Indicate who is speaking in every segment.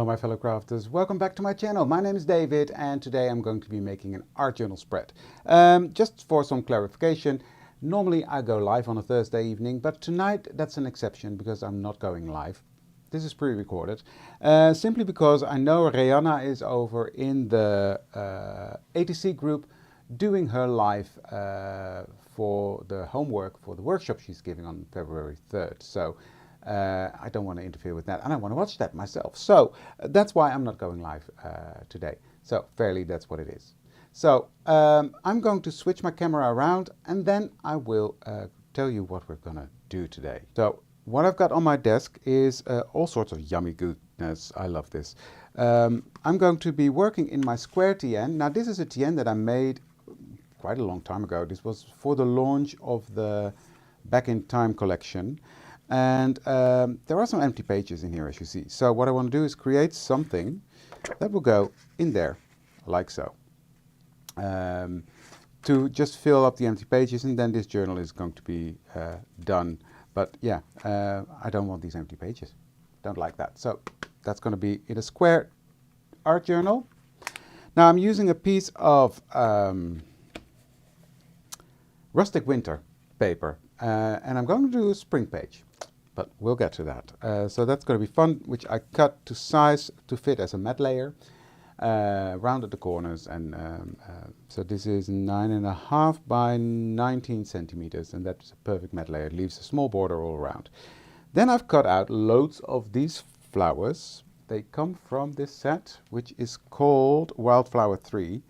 Speaker 1: Hello my fellow crafters, welcome back to my channel. My name is David and today I'm going to be making an art journal spread. Just for some clarification, normally I go live on a Thursday evening, but tonight that's an exception because I'm not going live. This is pre-recorded, simply because I know Rihanna is over in the ATC group doing her live for the homework for the workshop she's giving on February 3rd. So I don't want to interfere with that and I want to watch that myself. So that's why I'm not going live today. So fairly that's what it is. So I'm going to switch my camera around and then I will tell you what we're going to do today. So what I've got on my desk is all sorts of yummy goodness. I love this. I'm going to be working in my square TN. Now this is a TN that I made quite a long time ago. This was for the launch of the Back in Time collection. And there are some empty pages in here, as you see. So what I want to do is create something that will go in there, like so. To just fill up the empty pages, and then this journal is going to be done. But yeah, I don't want these empty pages. Don't like that. So that's going to be in a square art journal. Now I'm using a piece of rustic winter paper. And I'm going to do a spring page. But we'll get to that. So that's going to be fun, which I cut to size to fit as a mat layer, rounded the corners, and so this is 9.5 by 19 centimeters, and that's a perfect mat layer. It leaves a small border all around. Then I've cut out loads of these flowers. They come from this set, which is called Wildflower 3,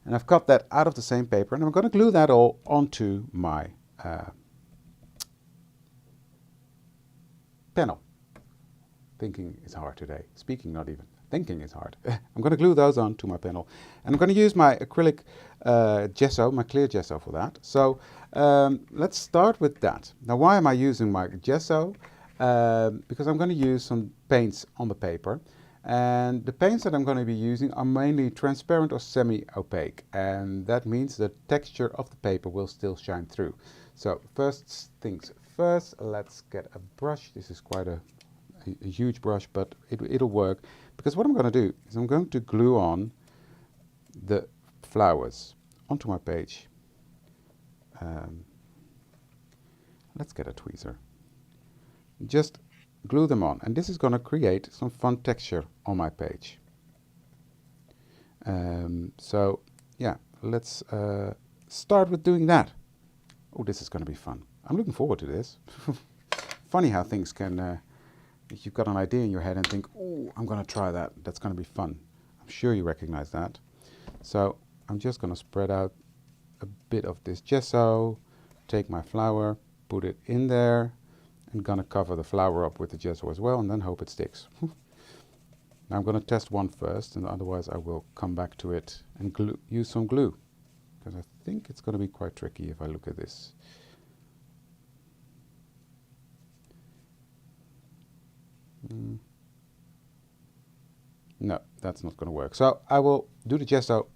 Speaker 1: and I've cut that out of the same paper, and I'm going to glue that all onto my panel. Thinking is hard today. Speaking not even. Thinking is hard. I'm going to glue those onto my panel. And I'm going to use my acrylic gesso, my clear gesso for that. So let's start with that. Now why am I using my gesso? Because I'm going to use some paints on the paper. And the paints that I'm going to be using are mainly transparent or semi-opaque. And that means the texture of the paper will still shine through. So first things first, let's get a brush. This is quite a huge brush, but it'll work. Because what I'm going to do is I'm going to glue on the flowers onto my page. Let's get a tweezer. Just glue them on. And this is going to create some fun texture on my page. So yeah, let's start with doing that. Oh, this is going to be fun. I'm looking forward to this. Funny how things can, you've got an idea in your head and think, oh, I'm going to try that. That's going to be fun. I'm sure you recognize that. So I'm just going to spread out a bit of this gesso, take my flower, put it in there, and going to cover the flower up with the gesso as well, and then hope it sticks. Now I'm going to test one first, and otherwise I will come back to it and use some glue. Because I think it's going to be quite tricky if I look at this. No, that's not going to work. So I will do the gesso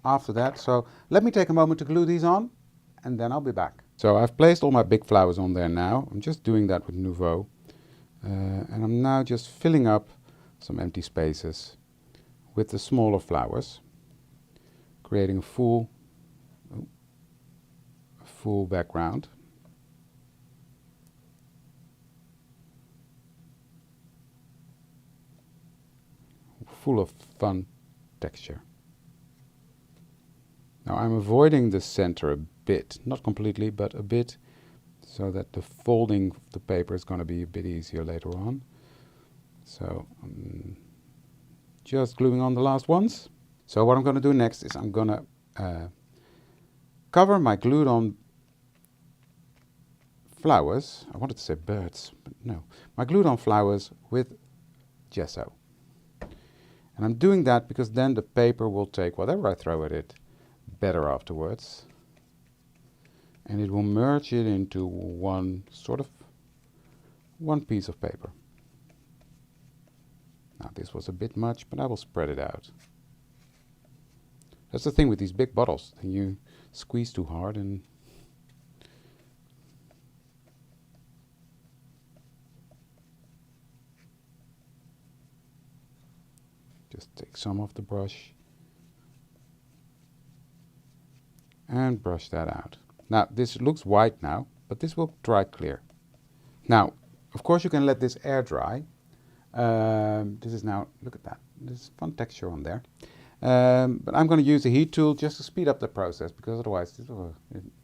Speaker 1: after that. So let me take a moment to glue these on and then I'll be back. So I've placed all my big flowers on there now. I'm just doing that with Nouveau. And I'm now just filling up some empty spaces with the smaller flowers, creating a full background. Full of fun texture. Now I'm avoiding the center a bit, not completely, but a bit, so that the folding of the paper is going to be a bit easier later on. So just gluing on the last ones. So what I'm going to do next is I'm going to cover my glued on flowers. I wanted to say birds, but no. My glued on flowers with gesso. And I'm doing that because then the paper will take whatever I throw at it better afterwards. And it will merge it into one piece of paper. Now this was a bit much, but I will spread it out. That's the thing with these big bottles. You squeeze too hard and Just take some off the brush and brush that out. Now this looks white now, but this will dry clear. Now, of course, you can let this air dry. This is now, look at that, there's fun texture on there. But I'm going to use the heat tool just to speed up the process, because otherwise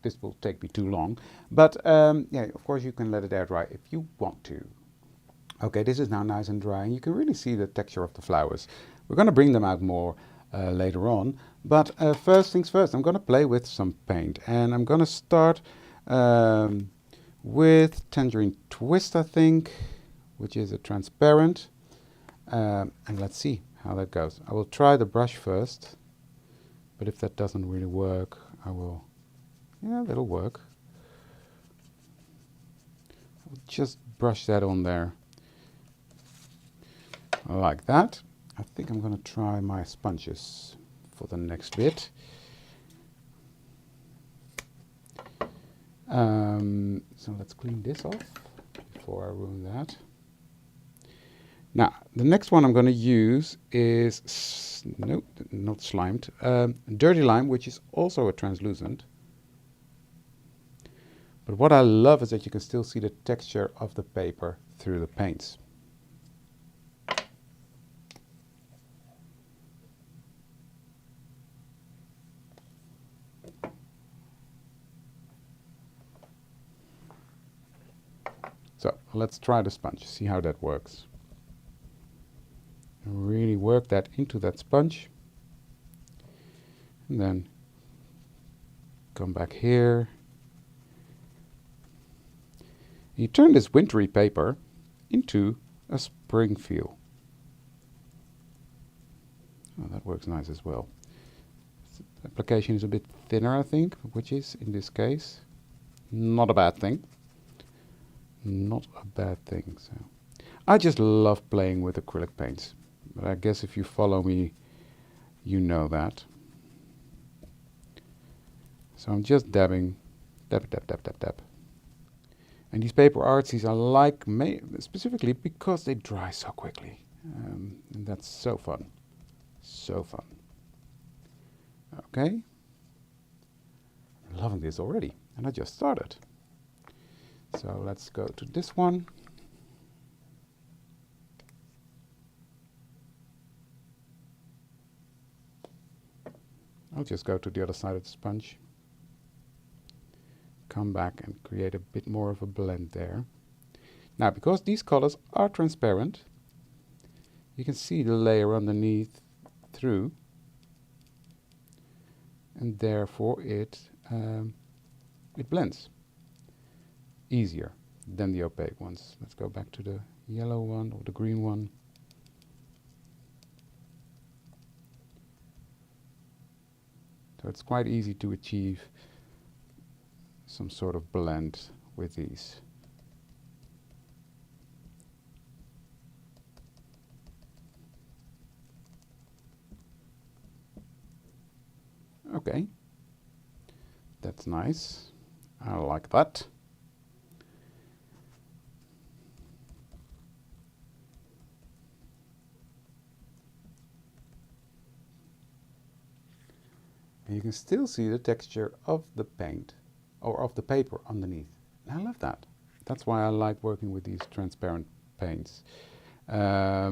Speaker 1: this will take me too long. But yeah, of course you can let it air dry if you want to. Okay, this is now nice and dry, and you can really see the texture of the flowers. We're going to bring them out more later on. But first things first, I'm going to play with some paint, and I'm going to start with Tangerine Twist, I think, which is a transparent, and let's see how that goes. I will try the brush first, but if that doesn't really work, I will, yeah, that'll work. I'll just brush that on there like that. I think I'm going to try my sponges for the next bit. So let's clean this off before I ruin that. Now, the next one I'm going to use is, no, not slimed, dirty lime, which is also a translucent. But what I love is that you can still see the texture of the paper through the paints. So let's try the sponge, see how that works. Really work that into that sponge, and then come back here. You turn this wintry paper into a spring feel. Oh, that works nice as well. The application is a bit thinner, I think, which is, in this case, not a bad thing. Not a bad thing. So I just love playing with acrylic paints. But I guess if you follow me, you know that. So I'm just dabbing, dab, dab, dab, dab, dab. And these paper artsies I like specifically because they dry so quickly. And that's so fun. So fun. Okay. I'm loving this already. And I just started. So let's go to this one. I'll just go to the other side of the sponge. Come back and create a bit more of a blend there. Now, because these colors are transparent, you can see the layer underneath through, and therefore it blends easier than the opaque ones. Let's go back to the yellow one or the green one. So it's quite easy to achieve some sort of blend with these. Okay, that's nice. I like that. And you can still see the texture of the paint or of the paper underneath. And I love that. That's why I like working with these transparent paints. Now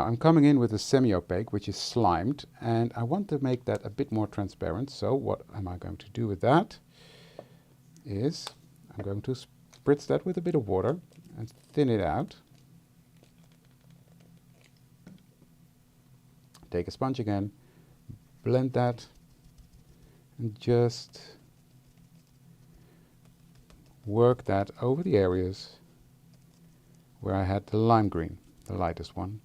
Speaker 1: I'm coming in with a semi-opaque, which is slimed, and I want to make that a bit more transparent. So what am I going to do with that? Is I'm going to spritz that with a bit of water and thin it out. Take a sponge again, blend that, and just work that over the areas where I had the lime green, the lightest one.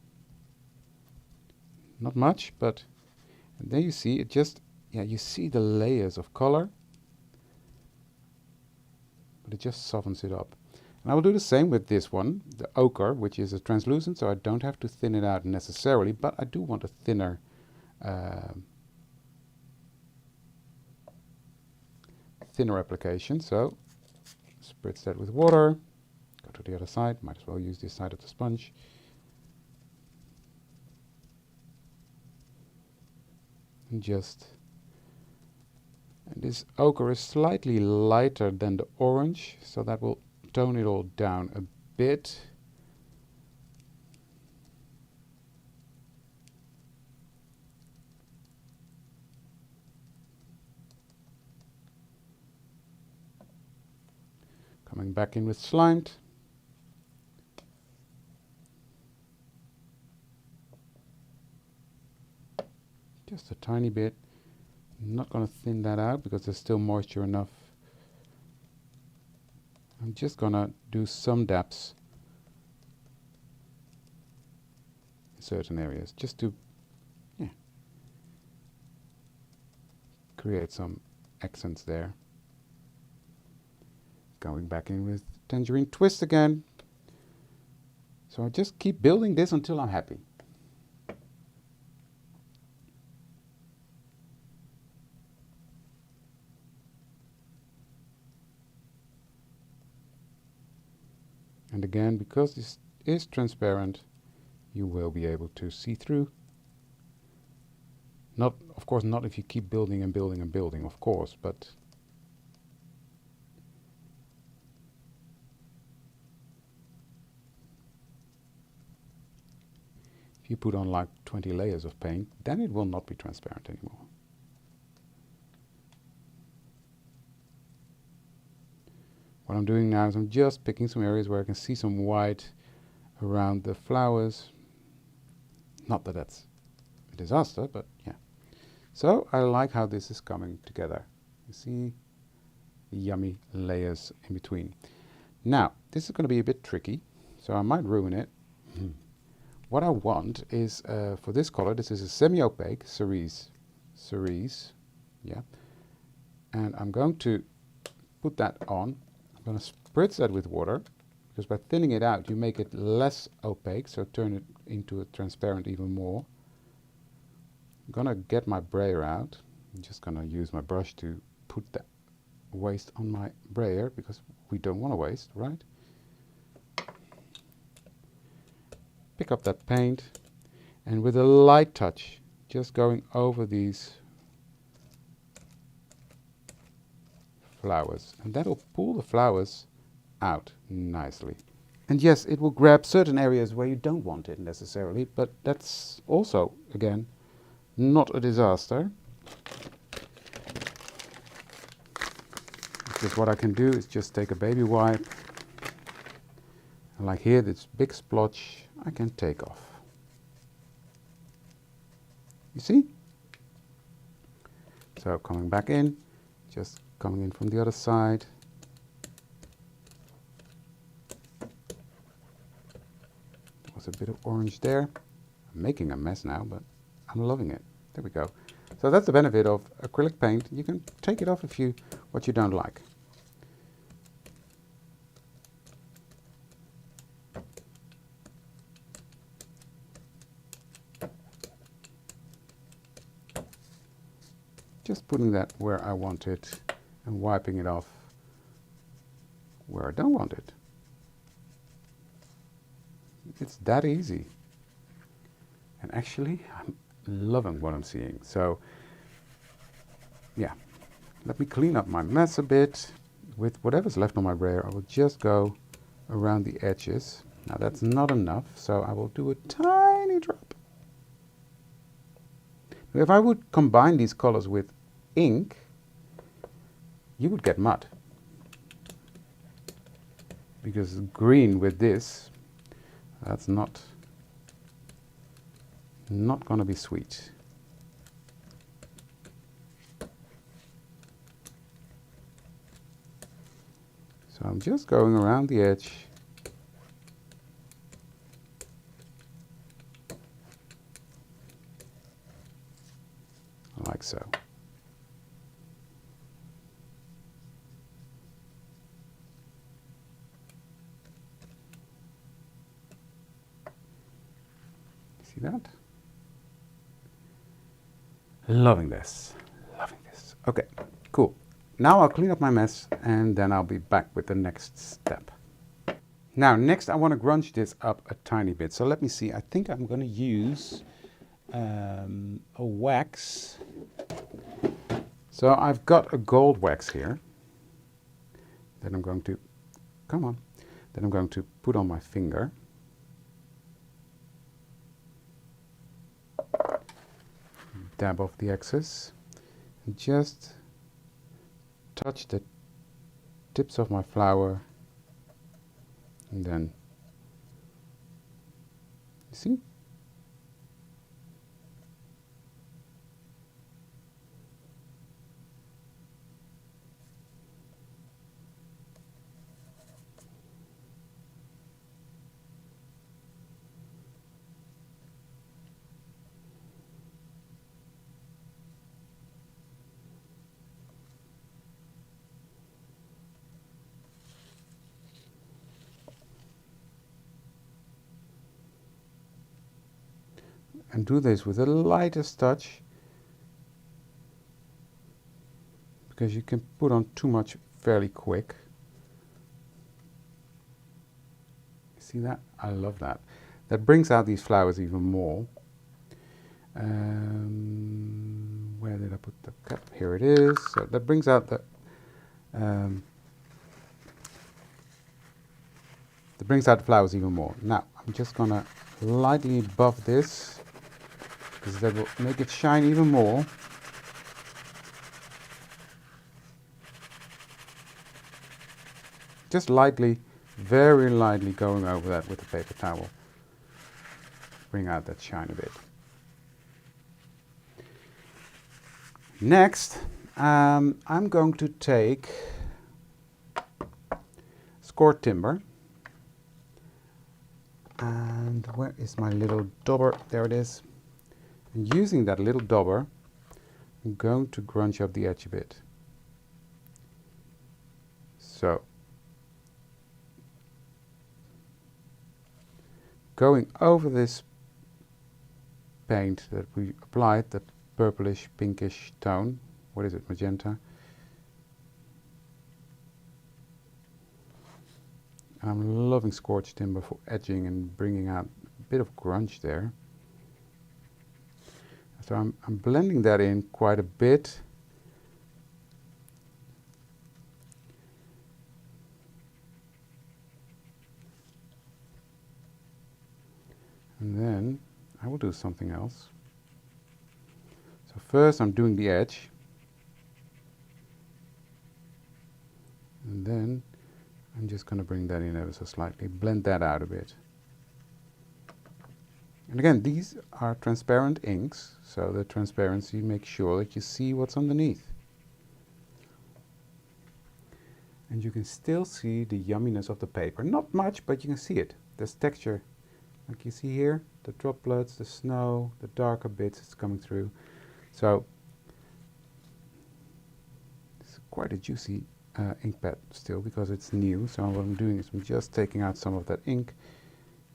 Speaker 1: Not much, but and then you see it just, yeah, you see the layers of color, but it just softens it up. And I will do the same with this one, the ochre, which is a translucent, so I don't have to thin it out necessarily, but I do want a thinner application. So spritz that with water, go to the other side, might as well use this side of the sponge. And this ochre is slightly lighter than the orange, so that will tone it all down a bit. Coming back in with slimed. Just a tiny bit. I'm not going to thin that out because there's still moisture enough. I'm just going to do some dabs in certain areas just to create some accents there. Going back in with tangerine twist again. So I just keep building this until I'm happy. And again, because this is transparent, you will be able to see through. Not, of course, not if you keep building and building and building, of course, but if you put on like 20 layers of paint, then it will not be transparent anymore. What I'm doing now is I'm just picking some areas where I can see some white around the flowers. Not that that's a disaster, but yeah. So I like how this is coming together. You see the yummy layers in between. Now, this is going to be a bit tricky, so I might ruin it. What I want is, for this color, this is a semi-opaque cerise, yeah. And I'm going to put that on. I'm going to spritz that with water, because by thinning it out, you make it less opaque, so turn it into a transparent even more. I'm going to get my brayer out. I'm just going to use my brush to put that waste on my brayer, because we don't want to waste, right? Pick up that paint, and with a light touch, just going over these flowers, and that'll pull the flowers out nicely. And yes, it will grab certain areas where you don't want it necessarily, but that's also, again, not a disaster. Because what I can do is just take a baby wipe, and like here, this big splotch I can take off. You see? So coming back in, just coming in from the other side. There was a bit of orange there. I'm making a mess now, but I'm loving it. There we go. So that's the benefit of acrylic paint. You can take it off what you don't like. Just putting that where I want it and wiping it off where I don't want it. It's that easy. And actually, I'm loving what I'm seeing. So, yeah, let me clean up my mess a bit. With whatever's left on my brayer, I will just go around the edges. Now that's not enough, so I will do a tiny drop. If I would combine these colors with ink, you would get mud. Because green with this, that's not going to be sweet. So I'm just going around the edge. Like so. See that? Loving this. Loving this. Okay, cool. Now I'll clean up my mess and then I'll be back with the next step. Now, next I want to grunge this up a tiny bit. So let me see. I think I'm going to use a wax. So I've got a gold wax here that I'm going to, that I'm going to put on my finger. Dab off the excess and just touch the tips of my flower, and then, see? And do this with the lightest touch, because you can put on too much fairly quick. See that? I love that. That brings out these flowers even more. Where did I put the cap? Here it is. So that brings out the flowers even more. Now I'm just gonna lightly buff this, because that will make it shine even more. Just lightly, very lightly going over that with the paper towel. Bring out that shine a bit. Next, I'm going to take scored timber. And where is my little dauber? There it is. And using that little dauber, I'm going to grunge up the edge a bit. So, going over this paint that we applied, that purplish pinkish tone, what is it, magenta? I'm loving scorched timber for edging and bringing out a bit of grunge there. So I'm blending that in quite a bit. And then I will do something else. So first I'm doing the edge. And then I'm just going to bring that in ever so slightly, blend that out a bit. And again, these are transparent inks, so the transparency makes sure that you see what's underneath. And you can still see the yumminess of the paper. Not much, but you can see it. There's texture. Like you see here, the droplets, the snow, the darker bits, it's coming through. So, it's quite a juicy ink pad still, because it's new. So what I'm doing is I'm just taking out some of that ink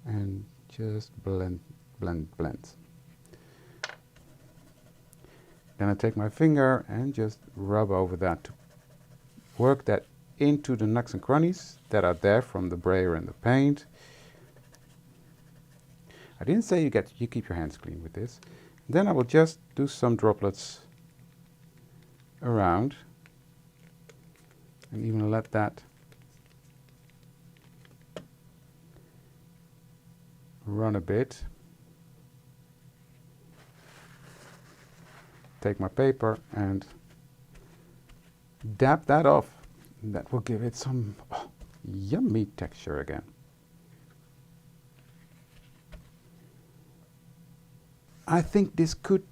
Speaker 1: and just blend. Then I take my finger and just rub over that to work that into the nooks and crannies that are there from the brayer and the paint. I didn't say you keep your hands clean with this. Then I will just do some droplets around and even let that run a bit. Take my paper and dab that off. That will give it some yummy texture again. I think this could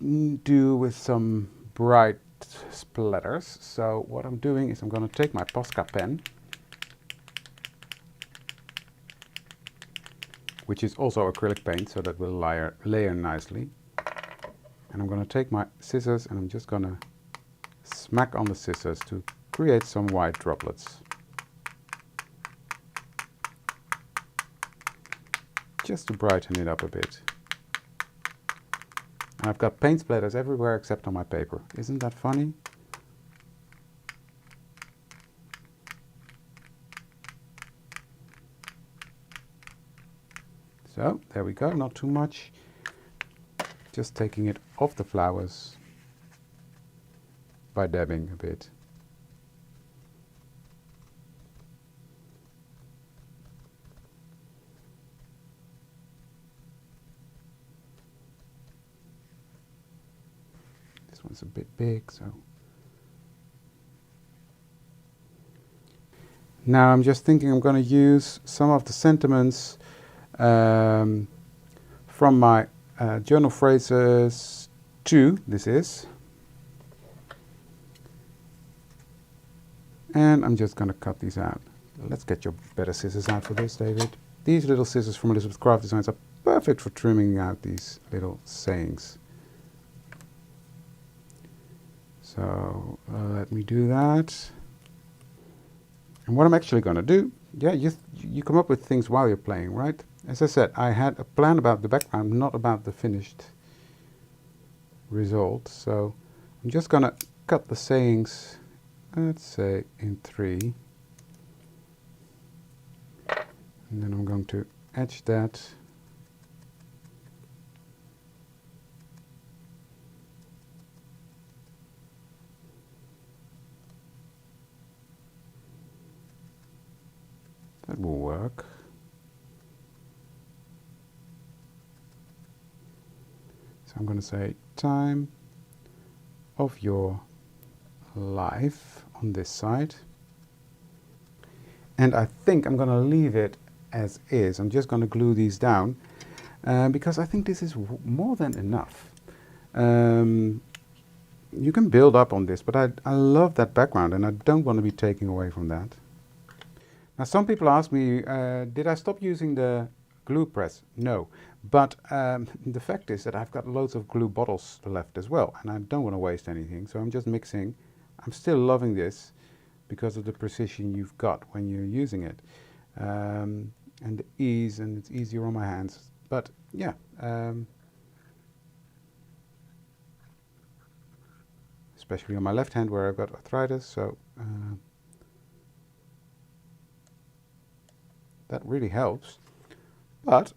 Speaker 1: do with some bright splatters. So what I'm doing is I'm going to take my Posca pen, which is also acrylic paint, so that will layer nicely. And I'm going to take my scissors and I'm just going to smack on the scissors to create some white droplets. Just to brighten it up a bit. And I've got paint splatters everywhere except on my paper. Isn't that funny? So, there we go, not too much. just taking it off the flowers by dabbing a bit. This one's a bit big, so. Now I'm just thinking I'm going to use some of the sentiments from my journal phrases 2, this is. And I'm just going to cut these out. Let's get your better scissors out for this, David. These little scissors from Elizabeth Craft Designs are perfect for trimming out these little sayings. So let me do that. And what I'm actually going to do, yeah, you come up with things while you're playing, right? As I said, I had a plan about the background, not about the finished result. So I'm just going to cut the sayings, let's say in 3. And then I'm going to etch that. That will work. So I'm going to say time of your life on this side. And I think I'm going to leave it as is. I'm just going to glue these down because I think this is more than enough. You can build up on this, but I love that background and I don't want to be taking away from that. Now some people ask me, did I stop using the glue press? No, but the fact is that I've got loads of glue bottles left as well and I don't want to waste anything, so I'm just mixing. I'm still loving this because of the precision you've got when you're using it and the ease, and it's easier on my hands. But yeah, especially on my left hand where I've got arthritis, so that really helps. But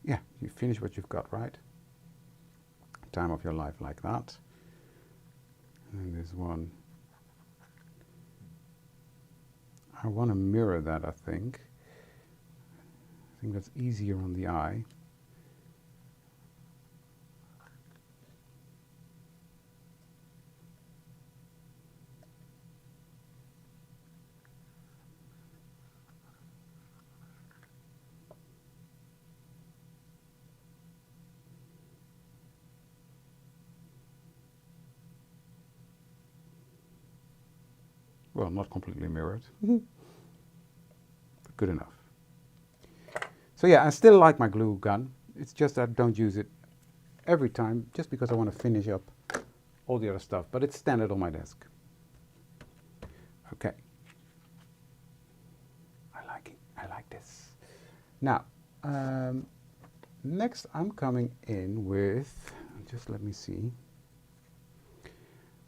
Speaker 1: yeah, you finish what you've got, right? Time of your life like that. And this one, I want to mirror that, I think. I think that's easier on the eye. Well, not completely mirrored, but good enough. So yeah, I still like my glue gun. It's just that I don't use it every time, just because I want to finish up all the other stuff. But it's standard on my desk. Okay. I like this. Now, next I'm coming in with, just let me see,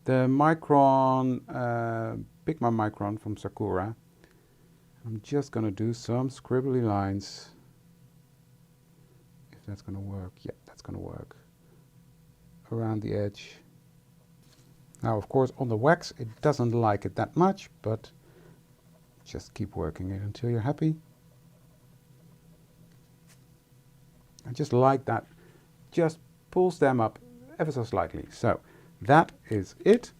Speaker 1: the Micron, Pigma Micron from Sakura. I'm just going to do some scribbly lines. If that's going to work. Yeah, that's going to work. Around the edge. Now, of course, on the wax, it doesn't like it that much, but just keep working it until you're happy. I just like that. Just pulls them up ever so slightly. So that is it.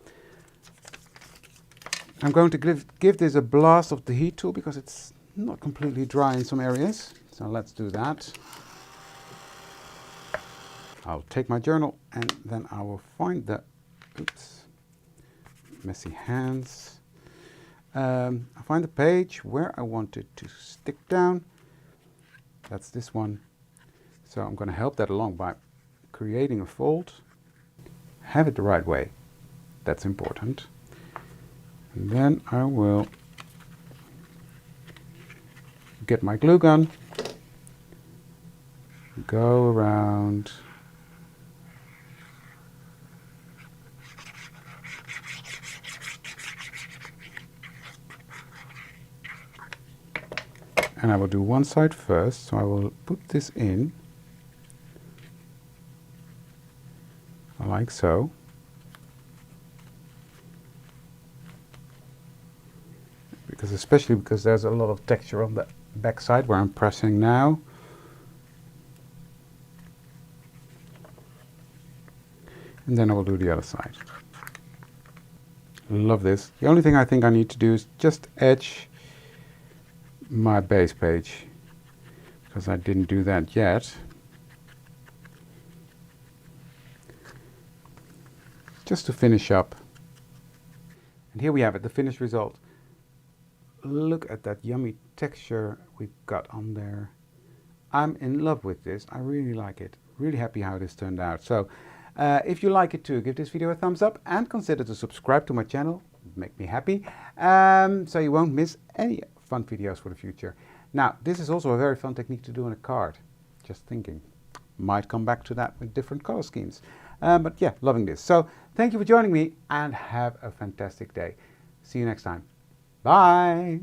Speaker 1: I'm going to give this a blast of the heat tool because it's not completely dry in some areas. So let's do that. I'll take my journal and then I will find the, oops, messy hands. I'll find the page where I want it to stick down. That's this one. So I'm going to help that along by creating a fold. Have it the right way. That's important. And then I will get my glue gun, go around, And I will do one side first, so I will put this in, like so. Especially because there's a lot of texture on the back side where I'm pressing now. And then I will do the other side. Love this. The only thing I think I need to do is just edge my base page, because I didn't do that yet. Just to finish up. And here we have it, the finished result. Look at that yummy texture we've got on there. I'm in love with this. I really like it. Really happy how this turned out. So if you like it too, give this video a thumbs up and consider to subscribe to my channel. It make me happy. So you won't miss any fun videos for the future. Now, this is also a very fun technique to do on a card. Just thinking. Might come back to that with different color schemes. But yeah, loving this. So thank you for joining me and have a fantastic day. See you next time. Bye!